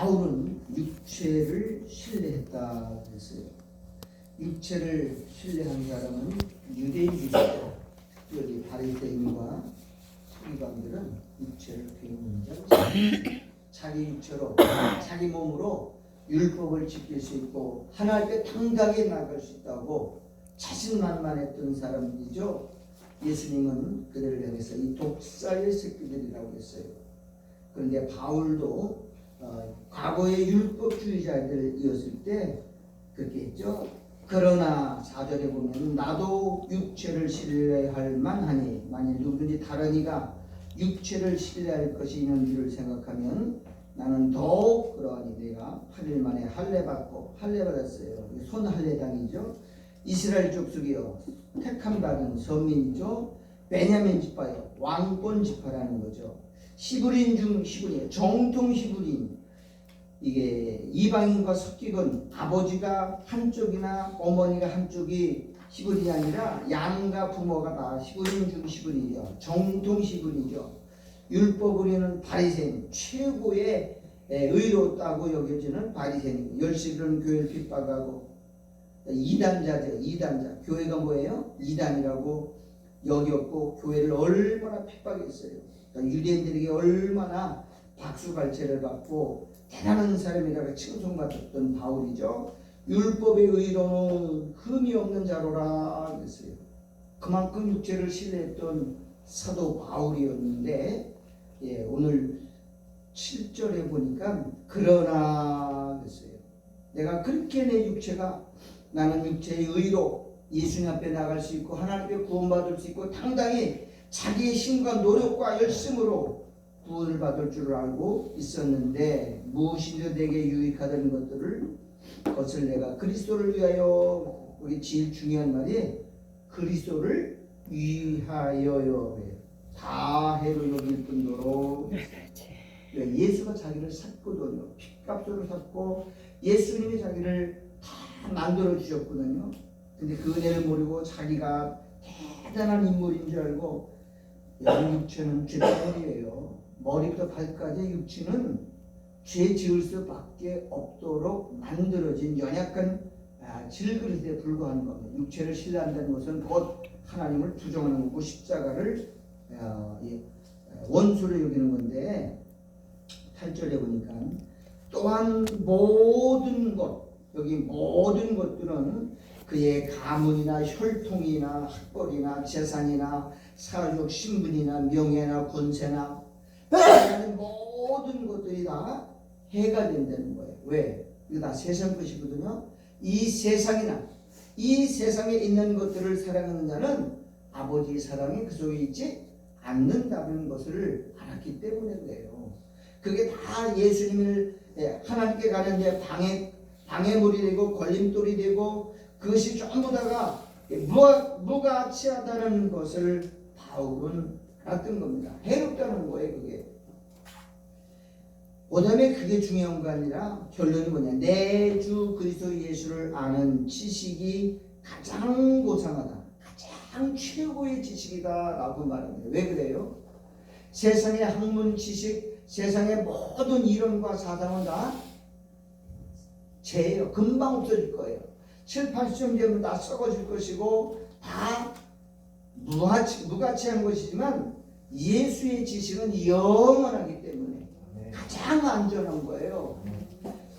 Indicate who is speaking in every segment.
Speaker 1: 바울은 육체를 신뢰했다 그랬어요. 육체를 신뢰한 사람은 유대인이죠. 특별히 바리새인과 서기관들은 육체를 배우는 자가 자기 육체로 자기 몸으로 율법을 지킬 수 있고 하나님 앞에 당당히 나갈 수 있다고 자신만만했던 사람들이죠. 예수님은 그들을 향해서 이 독사의 새끼들이라고 했어요. 그런데 바울도 과거의 율법주의자들이었을 때 그렇게 했죠. 그러나 4절에 보면 나도 육체를 신뢰할 만하니 만일 누구든지 다른 이가 육체를 신뢰할 것이 있는 줄을 생각하면 나는 더욱 그러하니 내가 8일 만에 할례받고 할례받았어요. 손 할례당이죠. 이스라엘 족속이요 택함 받은 선민이죠. 베냐민 지파요 왕권 지파라는 거죠. 히브리인 중 히브리인 정통 히브리인 이게 이방인과 섞이건 아버지가 한쪽이나 어머니가 한쪽이 히브리인이 아니라 양가 부모가 다 히브리인 중 히브리인이요 정통 히브리인이죠. 율법을 우리는 바리새인 최고의 의롭다고 여겨지는 바리새인 열심히 교회를 핍박하고 이단자죠. 이단자 교회가 뭐예요? 이단이라고 여겼고 교회를 얼마나 핍박했어요. 그러니까 유대인들에게 얼마나 박수갈채를 받고 대단한 사람이라고 칭송받았던 바울이죠. 율법의 의로는 흠이 없는 자로라 그랬어요. 그만큼 육체를 신뢰했던 사도 바울이었는데 오늘 7절에 보니까 그러나 그랬어요. 내가 그렇게 내 육체가 나는 육체의 의로 예수님 앞에 나갈 수 있고 하나님께 구원받을 수 있고 당당히 자기의 힘과 노력과 열심으로 구원을 받을 줄 알고 있었는데 무엇이든 내게 유익하다는 것을 내가 그리스도를 위하여 우리 제일 중요한 말이 그리스도를 위하여요. 다 해로 여길 뿐더러 예수가 자기를 샀거든요. 핏값으로 샀고 예수님이 자기를 다 만들어 주셨거든요. 근데 그 은혜를 모르고 자기가 대단한 인물인 줄 알고 육체는 죄덩어리예요. 머리부터 발까지 육체는 죄 지을 수밖에 없도록 만들어진 연약한 질그릇에 불과한 겁니다. 육체를 신뢰한다는 것은 곧 하나님을 부정하는 거고 십자가를 원수를 여기는 건데 8절에 보니까 또한 모든 것 여기 모든 것들은 그의 가문이나 혈통이나 학벌이나 재산이나 사회적 신분이나 명예나 권세나 모든 것들이 다 해가 된다는 거예요. 왜? 이거 다 세상 것이거든요. 이 세상에 있는 것들을 사랑하는 자는 아버지의 사랑이 그 속에 있지 않는다는 것을 알았기 때문에 그래요. 그게 다 예수님을 하나님께 가는 방해물이 되고 걸림돌이 되고 그것이 전부 다가 무가치하다는 것을 바울은 알았던 겁니다. 해롭다는 거예요. 그게. 그 다음에 그게 중요한 거 아니라 결론이 뭐냐. 내 주 그리스도 예수를 아는 지식이 가장 고상하다. 가장 최고의 지식이다 라고 말합니다. 왜 그래요? 세상의 학문 지식, 세상의 모든 이론과 사상은 다 죄예요. 금방 없어질 거예요. 7, 80년 되면 다 썩어질 것이고 다 무가치한 것이지만 예수의 지식은 영원하기 때문에 가장 안전한 거예요.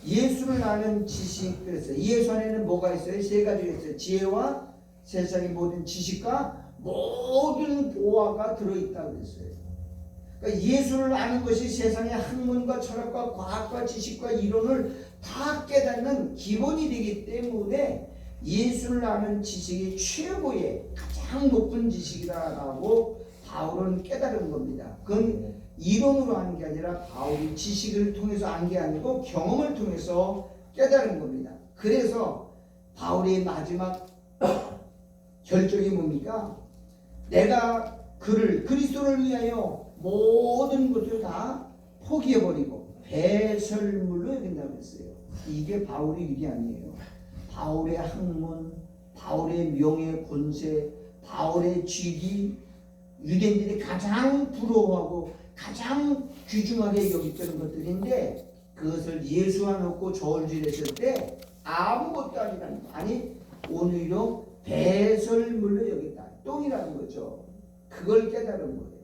Speaker 1: 예수를 아는 지식, 그래서 예수 안에는 뭐가 있어요? 세 가지가 있어요. 지혜와 세상의 모든 지식과 모든 보화가 들어있다고 그랬어요. 그러니까 예수를 아는 것이 세상의 학문과 철학과 과학과 지식과 이론을 다 깨닫는 기본이 되기 때문에 예수를 아는 지식이 최고의 가장 높은 지식이라고 바울은 깨달은 겁니다. 그건 이론으로 하는 게 아니라 바울이 지식을 통해서 안 게 아니고 경험을 통해서 깨달은 겁니다. 그래서 바울의 마지막 결정이 뭡니까? 내가 그리스도를 위하여 모든 것을 다 포기해버리고 배설물로 여긴다고 했어요. 이게 바울의 일이 아니에요. 바울의 학문, 바울의 명예, 권세, 바울의 직위, 유대인들이 가장 부러워하고 가장 귀중하게 여겼던 것들인데 그것을 예수와 놓고 저울질했을 때 아무것도 아니라는 거. 아니 오히려 배설물로 여겼다. 똥이라는 거죠. 그걸 깨달은 거예요.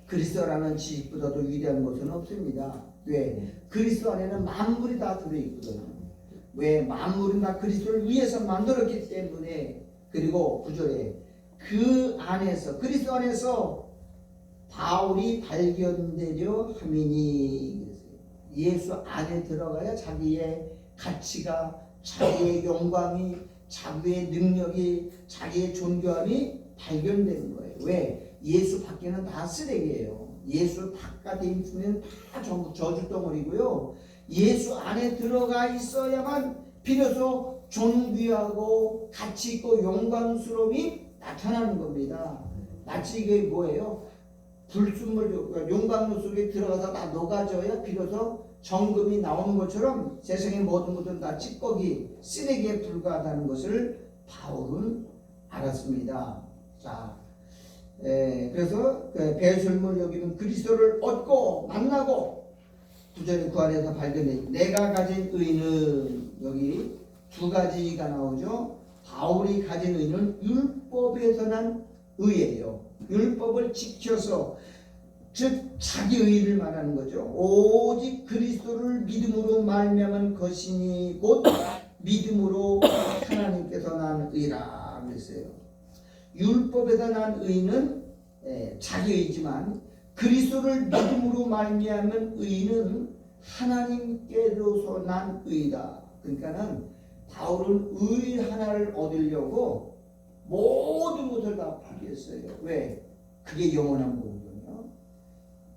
Speaker 1: 그리스도라는 지식보다도 위대한 것은 없습니다. 왜? 그리스도 안에는 만물이 다 들어있거든요. 왜? 만물은 다 그리스도를 위해서 만들었기 때문에. 그리고 9절에 그 안에서 그리스도 안에서 바울이 발견되려 함이니. 예수 안에 들어가야 자기의 가치가, 자기의 영광이, 자기의 능력이, 자기의 존귀함이 발견되는 거예요. 왜? 예수 밖에는 다 쓰레기예요. 예수 바깥에 있으면 다 전부 저주덩어리고요. 예수 안에 들어가 있어야만 비로소 존귀하고 가치 있고 영광스러움이 나타나는 겁니다. 마치 이게 뭐예요? 불순물, 용광로 속에 들어가서 다 녹아져야 비로소 정금이 나오는 것처럼 세상의 모든 것은 다 찌꺼기, 쓰레기에 불과하다는 것을 바울은 알았습니다. 자, 그래서 배설물 여기는 그리스도를 얻고 만나고 9절의 그 안에서 발견해 내가 가진 의는 여기 두 가지가 나오죠. 바울이 가진 의는 율법에서 난 의예요. 율법을 지켜서 즉 자기 의를 말하는 거죠. 오직 그리스도를 믿음으로 말미암은 것이니 곧 믿음으로 하나님께서 난 의라 그랬어요. 율법에서 난 의는 자기 의지만 그리스도를 믿음으로 말미암은 의는 하나님께로서 난 의다. 그러니까는 바울은 의 하나를 얻으려고 모든 것을 다 포기했어요. 왜? 그게 영원한 거거든요.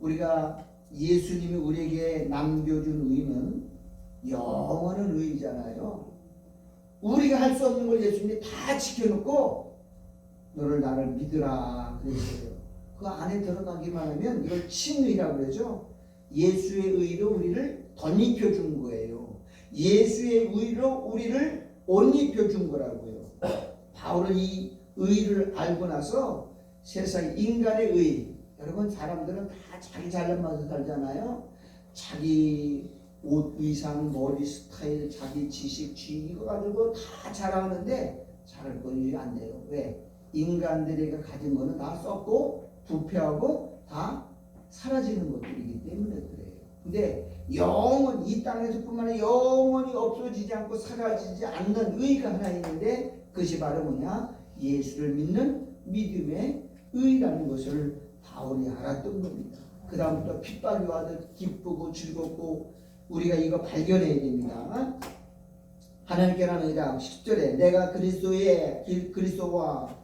Speaker 1: 우리가 예수님이 우리에게 남겨준 의는 영원한 의잖아요. 우리가 할 수 없는 걸 예수님이 다 지켜놓고 너를 나를 믿으라 그랬어요. 그 안에 들어가기만 하면 이걸 친의라고 그러죠. 예수의 의로 우리를 덧입혀 준 거예요. 예수의 의로 우리를 옷 입혀 준 거라고요. 바울은 이 의를 알고 나서 세상 인간의 의, 여러분 사람들은 다 자기 잘난 맛에 살잖아요. 자기 옷, 의상, 머리 스타일, 자기 지식, 지위 이거 가지고 다 자랑하는데 잘할 건 안 돼요. 왜? 인간들이 가진 거는 다 썩고 부패하고 다 사라지는 것들이기 때문에 그래요. 근데 영원 이 땅에서뿐만 아니라 영원히 없어지지 않고 사라지지 않는 의가 하나 있는데 그것이 바로 뭐냐? 예수를 믿는 믿음의 의라는 것을 바울이 알았던 겁니다. 그 다음부터 핍박이 와도 기쁘고 즐겁고 우리가 이거 발견해야 됩니다. 하나님께라는 의다. 10절에 내가 그리스도와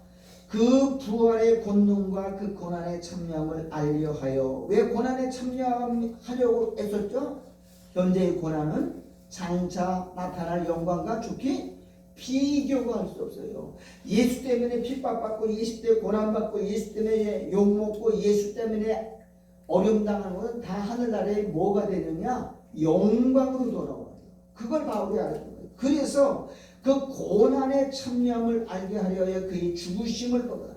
Speaker 1: 그 부활의 권능과 그 고난의 참여함을 알려하여. 왜 고난에 참여하려고 했었죠? 현재의 고난은 장차 나타날 영광과 좋게 비교가 할 수 없어요. 예수 때문에 핍박받고 예수 때문에 고난받고 예수 때문에 욕먹고 예수 때문에 어려움 당하는 것은 다 하늘나라에 뭐가 되느냐? 영광으로 돌아와요. 그걸 바울이 알았던 거예요. 그래서 그 고난의 참여함을 알게 하려여 그의 죽으심을 보다.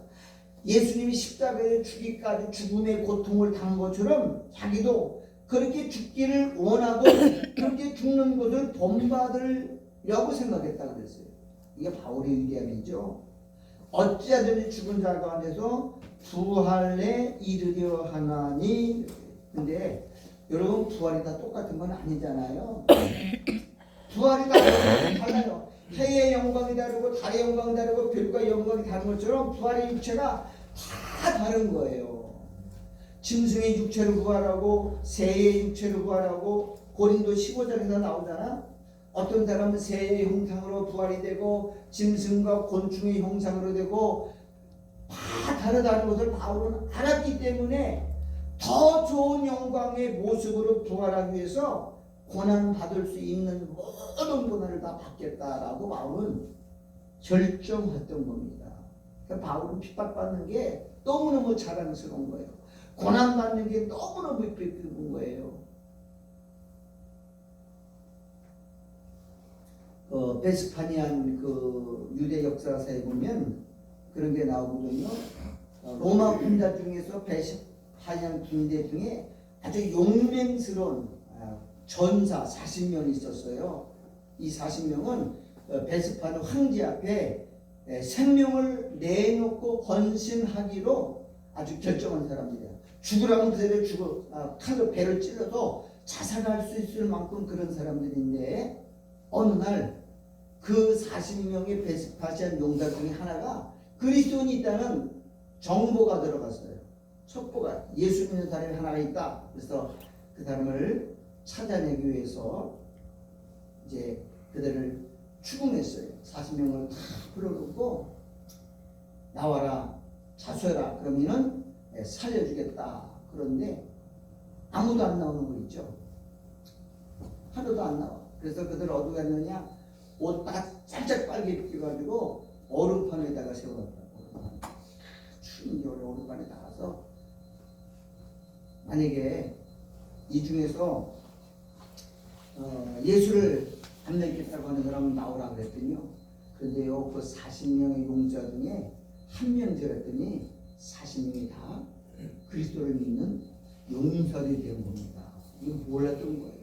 Speaker 1: 예수님이 십자가에 죽기까지 죽음의 고통을 당한 것처럼 자기도 그렇게 죽기를 원하고 그렇게 죽는 것을 본받으려고 생각했다고 그랬어요. 이게 바울의 위대함이죠. 어찌하든지 죽은 자 가운데서 부활에 이르려 하나니. 근데 여러분 부활이 다 똑같은 건 아니잖아요. 부활이 다 달라요. 해의 영광이 다르고 달의 영광이 다르고 별과 영광이 다른 것처럼 부활의 육체가 다 다른 거예요. 짐승의 육체로 부활하고 새의 육체로 부활하고 고린도 15장에서 나오잖아. 어떤 사람은 새의 형상으로 부활이 되고 짐승과 곤충의 형상으로 되고 다 다르다는 것을 바울은 알았기 때문에 더 좋은 영광의 모습으로 부활하기 위해서 고난받을 수 있는 모든 고난을 다 받겠다라고 바울은 결정했던 겁니다. 그러니까 바울은 핍박받는 게 너무너무 자랑스러운 거예요. 고난받는 게 너무너무 기쁜 거예요. 베스파니안 그 유대 역사사에 보면 그런 게 나오거든요. 로마 군대 중에서 베스파니안 군대 중에 아주 용맹스러운 전사 40명이 있었어요. 이 40명은 베스파는 황제 앞에 생명을 내놓고 헌신하기로 아주 결정한 사람들이야. 죽으라면 그대로 칼로 배를 찔러도 자살할 수 있을 만큼 그런 사람들인데, 어느 날 그 40명의 베스파시안 용사 중에 하나가 그리스도인이 있다는 정보가 들어갔어요. 첩보가, 예수 믿는 사람이 하나가 있다. 그래서 그 사람을 찾아내기 위해서 이제 그들을 추궁했어요. 40명을 다 불러놓고 나와라, 자수해라, 그러면은 살려주겠다. 그런데 아무도 안 나오는 거 있죠. 하나도 안 나와. 그래서 그들 어디 갔느냐, 옷 다 짝짝 빨개 입혀가지고 얼음판에다가 세워놨다. 추운 겨울에 얼음판에 나가서, 만약에 이 중에서 예수를 안 믿겠다고 하는 사람은 나오라 그랬더니요. 그런데요, 그 40명의 용사 중에 한 명 들었더니 40명이 다 그리스도를 믿는 용사들이 된 겁니다. 이거 몰랐던 거예요.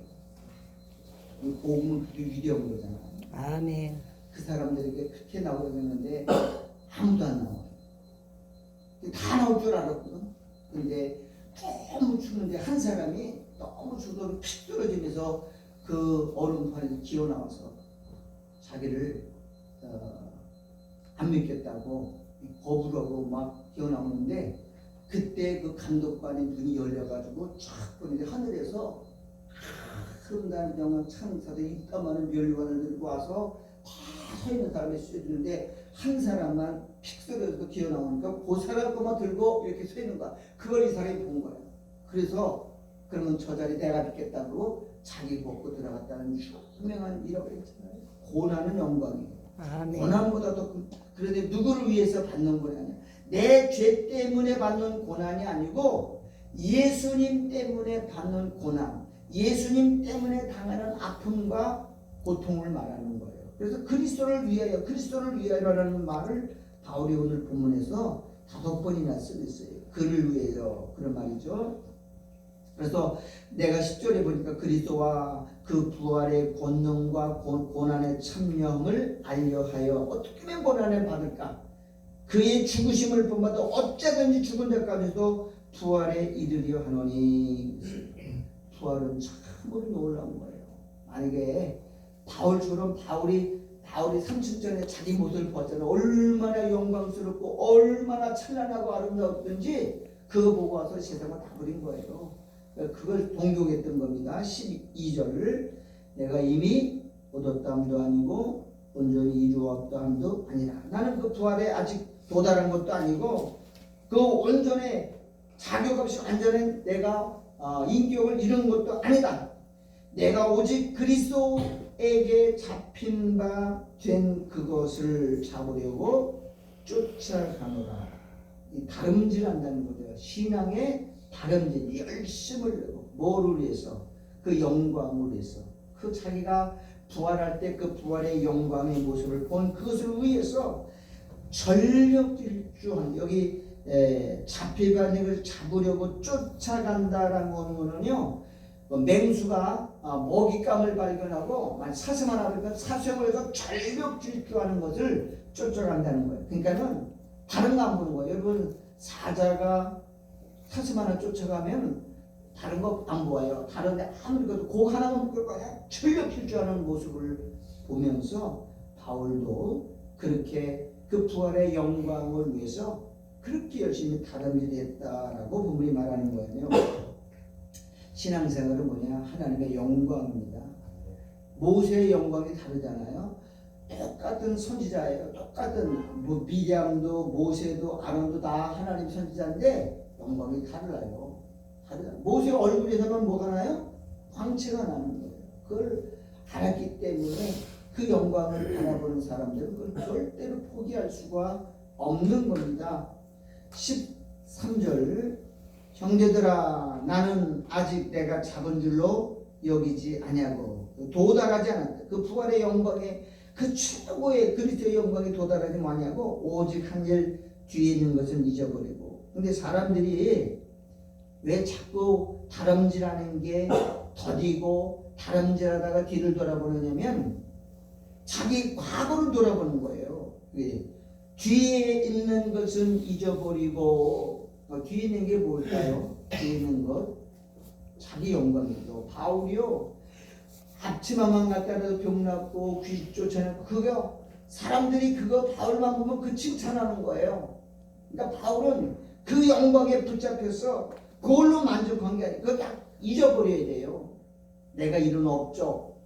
Speaker 1: 이 복음은 그렇게 위대한 거잖아요.
Speaker 2: 아멘.
Speaker 1: 그 사람들에게 그렇게 나오려고 했는데 아무도 안 나와요. 다 나올 줄 알았거든. 근데 너무 추운데 한 사람이 너무 추워서 픽 떨어지면서 그 얼음판에서 기어 나와서 자기를 안 믿겠다고 거부를 하고 막 기어 나오는데, 그때 그 감독관의 눈이 열려가지고 쫙 보는데 하늘에서 흠단 영원 창사들 입담하는 멸관을 들고 와서 다 서 있는 사람이 쏘주는데, 한 사람만 픽 쓰러져서 기어 나오니까 그 사람 것만 들고 이렇게 서 있는 거야. 그걸 이 사람이 본 거야. 그래서 그러면 저 자리 내가 믿겠다고 자기 먹고 들어갔다는 유명한 이라고 했잖아요. 고난은 영광이에요.
Speaker 2: 아멘.
Speaker 1: 고난보다 더 그런데 누구를 위해서 받는 고난이냐? 내 죄 때문에 받는 고난이 아니고 예수님 때문에 받는 고난, 예수님 때문에 당하는 아픔과 고통을 말하는 거예요. 그래서 그리스도를 위하여라는 말을 바울이 오늘 본문에서 5번이나 쓰고 있어요. 그를 위하여, 그런 말이죠. 그래서 내가 10절에 보니까 그리스도와 그 부활의 권능과 고난의 참여함을 알려하여 어떻게 하면 고난을 받을까? 그의 죽으심을 본받아 어쩌든지 죽은 데까지도 부활에 이르려 하노니. 부활은 참으로 놀라운 거예요. 만약에 바울처럼 바울이 30년 전에 자기 모습을 보았잖아요. 얼마나 영광스럽고 얼마나 찬란하고 아름다웠던지 그거 보고 와서 세상을 다 버린 거예요. 그걸 동경했던 겁니다. 12절을 내가 이미 얻었다함도 아니고 온전히 이루었다함도 아니라. 나는 그 부활에 아직 도달한 것도 아니고 그 온전에 자격 없이 완전히 내가 인격을 이룬 것도 아니다. 내가 오직 그리스도에게 잡힌 바 된 그것을 잡으려고 쫓아가노라. 이 다름질한다는 거죠. 신앙의 다름질, 열심을 내고 뭐를 위해서? 그 영광을 위해서. 그 자기가 부활할 때 그 부활의 영광의 모습을 본 그것을 위해서 전력질주한, 여기 잡히가 이걸 잡으려고 쫓아간다라는 거는요, 맹수가 먹잇감을 발견하고 사슴 하나 발견하면 사슴을 해서 전력질주하는 것을 쫓아간다는 거예요. 그러니까는 다른 거 안 보는 거예요. 여러분, 사자가 사슴 하나 쫓아가면 다른 거 안 보아요. 다른데 아무리 그래도 그 하나만 볼 거야. 전력질주하는 모습을 보면서 바울도 그렇게 그 부활의 영광을 위해서 그렇게 열심히 다름질했다라고 본문이 말하는 거예요. 신앙생활은 뭐냐? 하나님의 영광입니다. 모세의 영광이 다르잖아요. 똑같은 선지자예요. 똑같은 미디암도 모세도 아론도 다 하나님 선지자인데 영광이 달라요. 모세 얼굴에서만 뭐가 나요? 광채가 나는 거예요. 그걸 알았기 때문에 그 영광을 바라보는 사람들은 그걸 절대로 포기할 수가 없는 겁니다. 13절 형제들아 나는 아직 내가 잡은 줄로 여기지 아니하고 도달하지 않았다. 그 부활의 영광에 그 최고의 그리스도의 영광에 도달하지 아니하고 오직 한 일 뒤에 있는 것은 잊어버리고. 근데 사람들이 왜 자꾸 다름질하는 게 더디고 다름질하다가 뒤를 돌아보느냐면 자기 과거를 돌아보는 거예요. 뒤에 있는 것은 잊어버리고 뒤에 있는 게 뭘까요? 뒤에 있는 것 자기 영광이죠. 바울이요 앞치마만 갖다라도 병났고 귀 쫓아내고 그거 사람들이 그거 바울만 보면 그 칭찬하는 거예요. 그러니까 바울은 그 영광에 붙잡혀서 그걸로 만족한 게 아니고 그거 딱 잊어버려야 돼요. 내가 이룬 업적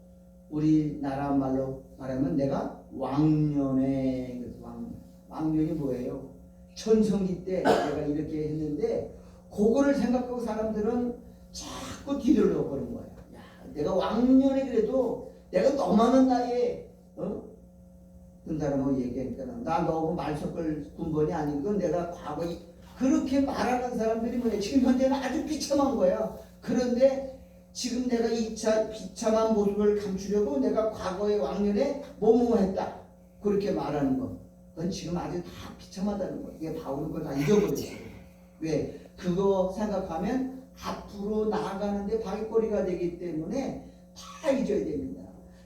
Speaker 1: 우리나라 말로 말하면 내가 왕년에 왕년이 뭐예요? 천성기 때 내가 이렇게 했는데 그거를 생각하고 사람들은 자꾸 뒤를 넣어버린 거야. 야, 내가 왕년에 그래도 내가 너무 많은 나이에 그 사람하고 얘기하니까 나 너무 말 섞을 군번이 아니고 내가 과거에 그렇게 말하는 사람들이 뭐냐 지금 현재는 아주 비참한 거야. 그런데 지금 내가 이 비참한 모습을 감추려고 내가 과거의 왕년에 뭐뭐 했다 그렇게 말하는 거 그건 지금 아주 다 비참하다는 거야. 이게 바울은 그걸 다 잊어버렸어요. 왜? 그거 생각하면 앞으로 나아가는데 방해거리가 되기 때문에 다 잊어야 됩니다.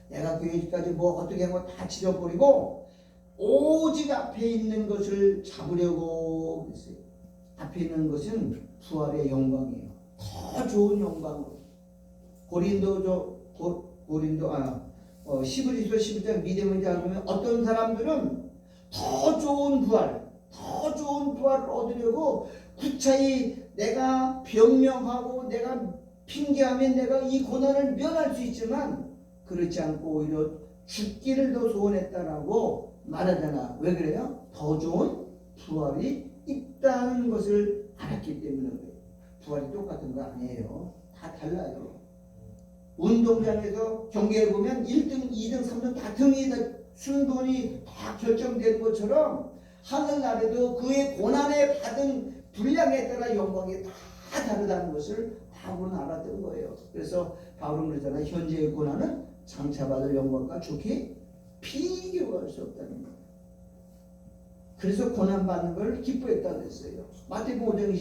Speaker 1: 내가 교회까지 뭐 어떻게 한 거 다 지져버리고 오직 앞에 있는 것을 잡으려고 했어요. 앞에 있는 것은 부활의 영광이에요. 더 좋은 영광으로. 시브리서 11장 믿음을 잡으면 어떤 사람들은 더 좋은 부활, 더 좋은 부활을 얻으려고 구차히 내가 변명하고 내가 핑계하면 내가 이 고난을 면할 수 있지만 그렇지 않고 오히려 죽기를 더 소원했다라고 말하잖아. 왜 그래요? 더 좋은 부활이 있다는 것을 알았기 때문에 그래요. 부활이 똑같은 거 아니에요. 다 달라요. 운동장에서 경기해보면 1등, 2등, 3등 다 등이 순번이 다 결정된 것처럼 하늘나라에도 그의 고난에 받은 분량에 따라 영광이 다 다르다는 것을 바울은 알았던 거예요. 그래서 바울은 그러잖아요. 현재의 고난은 장차받을 영광과 좋게 비교할 수 없다는 거예요. 그래서 고난받는 걸 기뻐했다고 했어요. 마태복음 5장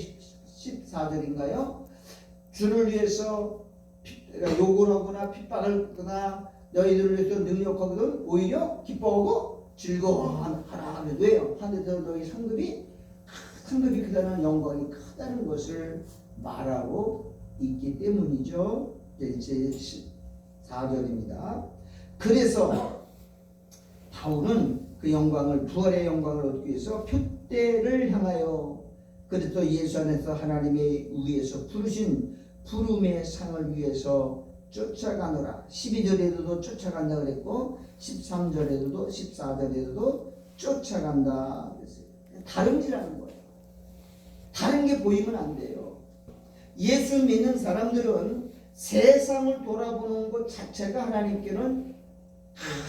Speaker 1: 14절인가요? 주를 위해서 욕을 하거나 핍박을 하거나 너희들을 위해서 능력하거든 오히려 기뻐하고 즐거워하라. 왜요? 하늘에서 너희 상급이 크다는 영광이 크다는 것을 말하고 있기 때문이죠. 이제 4절입니다. 그래서 바울은 그 영광을 부활의 영광을 얻기 위해서 표대를 향하여 그래서 예수 안에서 하나님의 위에서 부르신 부름의 상을 위해서 쫓아가노라. 12절에도 쫓아간다 그랬고 13절에도 14절에도 쫓아간다 그랬어요. 다름질하는 거예요. 다른 게 보이면 안 돼요. 예수 믿는 사람들은 세상을 돌아보는 것 자체가 하나님께는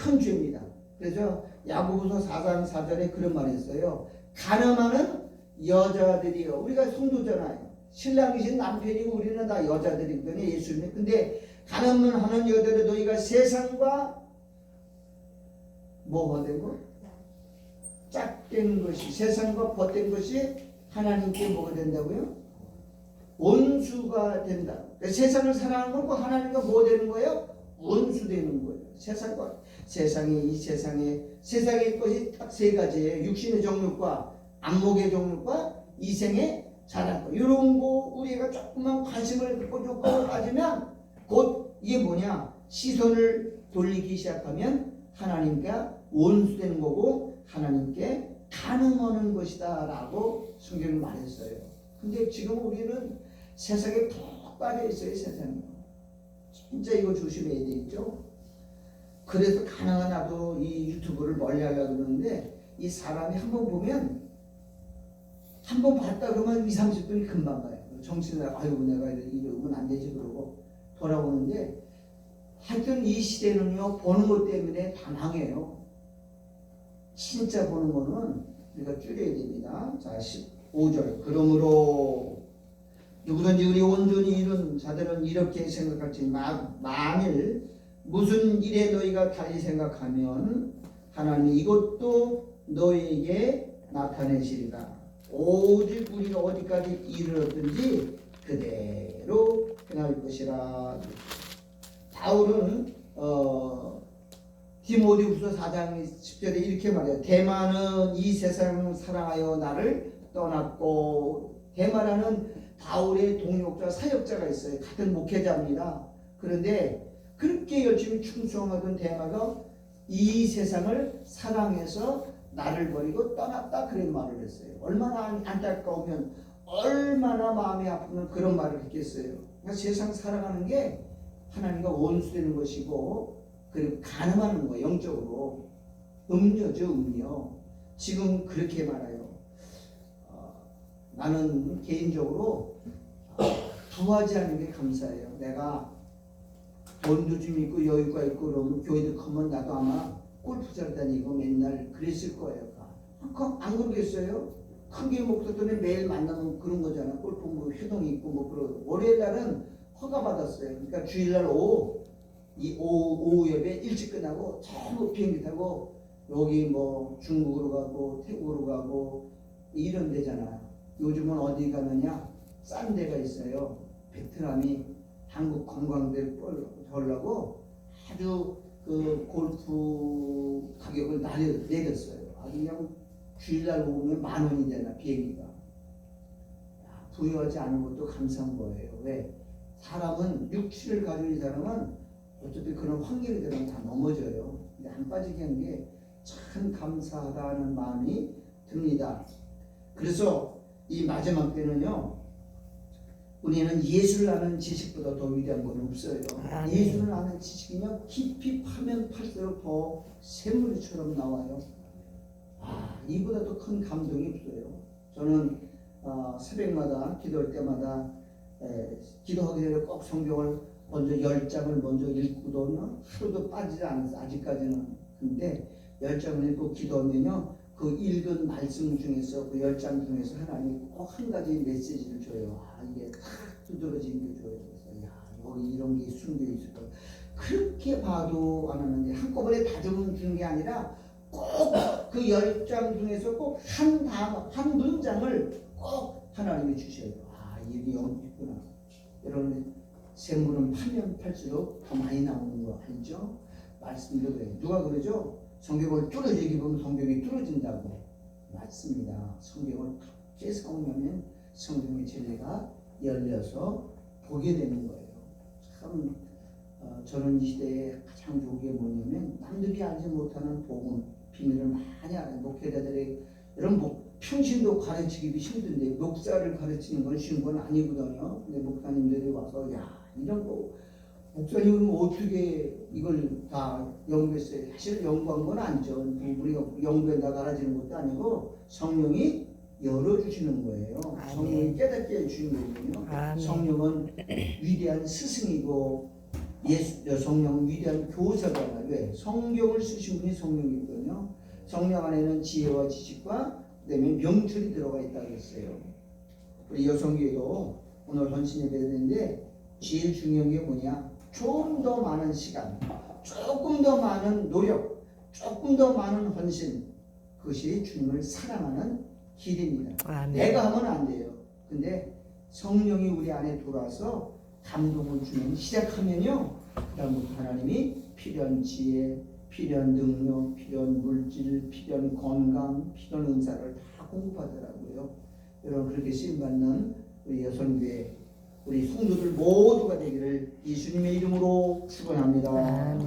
Speaker 1: 큰 죄입니다. 그래서 야고보서 4장 4절에 그런 말이 있어요. 가늠하는 여자들이요. 우리가 성도잖아요. 신랑이신 남편이고 우리는 다 여자들이거든요. 예수님. 근데 가늠을 하는 여자들 너희가 세상과 뭐가 된 거? 짝된 것이 세상과 벗된 것이 하나님께 뭐가 된다고요? 원수가 된다. 그러니까 세상을 사랑하는 거고 하나님과 뭐 되는 거예요? 원수 되는 거예요. 세상과 세상의 것이 딱 세 가지예요. 육신의 정욕과 안목의 정욕과 이생의 자랑과 이런 거 우리가 조금만 관심을 갖고 가지면 곧 이게 뭐냐 시선을 돌리기 시작하면 하나님과 원수되는 거고 하나님께 가늠하는 것이다 라고 성경이 말했어요. 근데 지금 우리는 세상에 푹 빠져 있어요. 세상에 진짜 이거 조심해야 되겠죠. 그래서 가능한 나도 이 유튜브를 멀리 하려고 그러는데 이 사람이 한번 보면 한번 봤다 그러면 20-30분이 금방 가요. 정신을 아유 내가 이러면 안 되지 그러고 돌아오는데 하여튼 이 시대는요 보는 것 때문에 다 망해요. 진짜 보는 거는 우리가 줄여야 됩니다. 자 15절 그러므로 누구든지 우리 온전히 이룬 자들은 이렇게 생각할지 만일 무슨 일에 너희가 달리 생각하면 하나님이 이것도 너희에게 나타내시리라. 오직 우리가 어디까지 이르렀든지 그대로 행할 것이라. 바울은 디모데후서 4장 10절에 이렇게 말해요. 대마는 이 세상을 사랑하여 나를 떠났고, 대마라는 바울의 동역자 사역자가 있어요. 같은 목회자입니다. 그런데 그렇게 열심히 충성하던 대마가 이 세상을 사랑해서 나를 버리고 떠났다, 그런 말을 했어요. 얼마나 안타까우면, 얼마나 마음이 아프면 그런 말을 했겠어요. 그러니까 세상 살아가는 게 하나님과 원수되는 것이고, 그리고 가늠하는 거예요. 영적으로 음료죠, 음료. 지금 그렇게 말해요. 나는 개인적으로 부하지 않은 게 감사해요. 내가 돈도 좀 있고 여유가 있고 그러면 교회도 크면 나도 아마 골프장 다니고 맨날 그랬을 거예요. 안 그러겠어요? 큰게 목사들이 매일 만나면 그런 거잖아. 골프 뭐 효동이 있고 뭐 그런. 월요일 날은 허가 받았어요. 그러니까 주일날 오후 예배 일찍 끝나고 전부 비행기 타고 여기 뭐 중국으로 가고 태국으로 가고 이런 데잖아. 요즘은 어디 가느냐? 싼 데가 있어요. 베트남이 한국 관광객 벌려고 아주 그 골프 가격을 내렸어요. 아주 그냥 주일날 오면 10,000원이잖아, 비행기가. 부유하지 않은 것도 감사한 거예요. 왜? 사람은 육체를 가지고 있는 사람은 어차피 그런 환경이 되면 다 넘어져요. 근데 안 빠지게 한 게 참 감사하다는 마음이 듭니다. 그래서 이 마지막 때는요, 우리는 예수를 아는 지식보다 더 위대한 건 없어요. 예수를 아는 지식이면 깊이 파면 팔수록 더 샘물처럼 나와요. 이보다 더 큰 감동이 없어요. 저는 새벽마다 기도할 때마다 기도하기 전에 꼭 성경을 먼저 10장을 먼저 읽고도 하루도 빠지지 않았어요. 아직까지는. 근데 10장을 읽고 기도하면요, 그 읽은 말씀 중에서 그 10장 중에서 하나님이 꼭 한 가지 메시지를 줘요. 이게 탁 두드러진 게 줘요. 그래서 여기 이런 게 숨겨 있을까. 그렇게 봐도 안 하는데 한꺼번에 다 주는 게 아니라 꼭 그 10장 중에서 꼭 한 문장을 꼭 하나님이 주셔요. 이게 여기 있구나. 여러분, 샘물은 파면 팔수록 더 많이 나오는 거 알죠? 말씀도 그래요. 누가 그러죠? 성경을 뚫어지기 보면 성경이 뚫어진다고. 맞습니다. 성경을 깨서 보면 성경의 진리가 열려서 보게 되는 거예요. 참 저는 이 시대에 가장 좋은 게 뭐냐면, 남들이 알지 못하는 복음 비밀을 많이 알아요. 목회자들이 여러분 평신도 가르치기도 힘든데 목사를 가르치는 건 쉬운 건 아니거든요. 근데 목사님들이 와서 이런 거 목사님은 어떻게 이걸 다 연구했어요? 사실 연구한 건 아니죠. 우리가 연구에다 가르치는 것도 아니고 성령이 열어주시는 거예요. 성령이 깨닫게 해주시는 거거든요. 성령은 위대한 스승이고 성령은 위대한 교사잖아요. 왜? 성경을 쓰신 분이 성령이거든요. 성령 안에는 지혜와 지식과 그다음에 명철이 들어가 있다고 했어요. 우리 여성교회도 오늘 헌신 예배드리는데 제일 중요한 게 뭐냐? 좀 더 많은 시간, 조금 더 많은 노력, 조금 더 많은 헌신, 그것이 주님을 사랑하는 길입니다. 내가 하면 안 돼요. 근데 성령이 우리 안에 들어와서 감동을 주면 시작하면요, 그다음부터 하나님이 필요한 지혜, 필요한 능력, 필요한 물질, 필요한 건강, 필요한 은사를 다 공급하더라고요. 여러분, 그렇게 쓰임받는 우리 여성교회, 우리 성도들 모두가 되기를 예수님의 이름으로 축원합니다.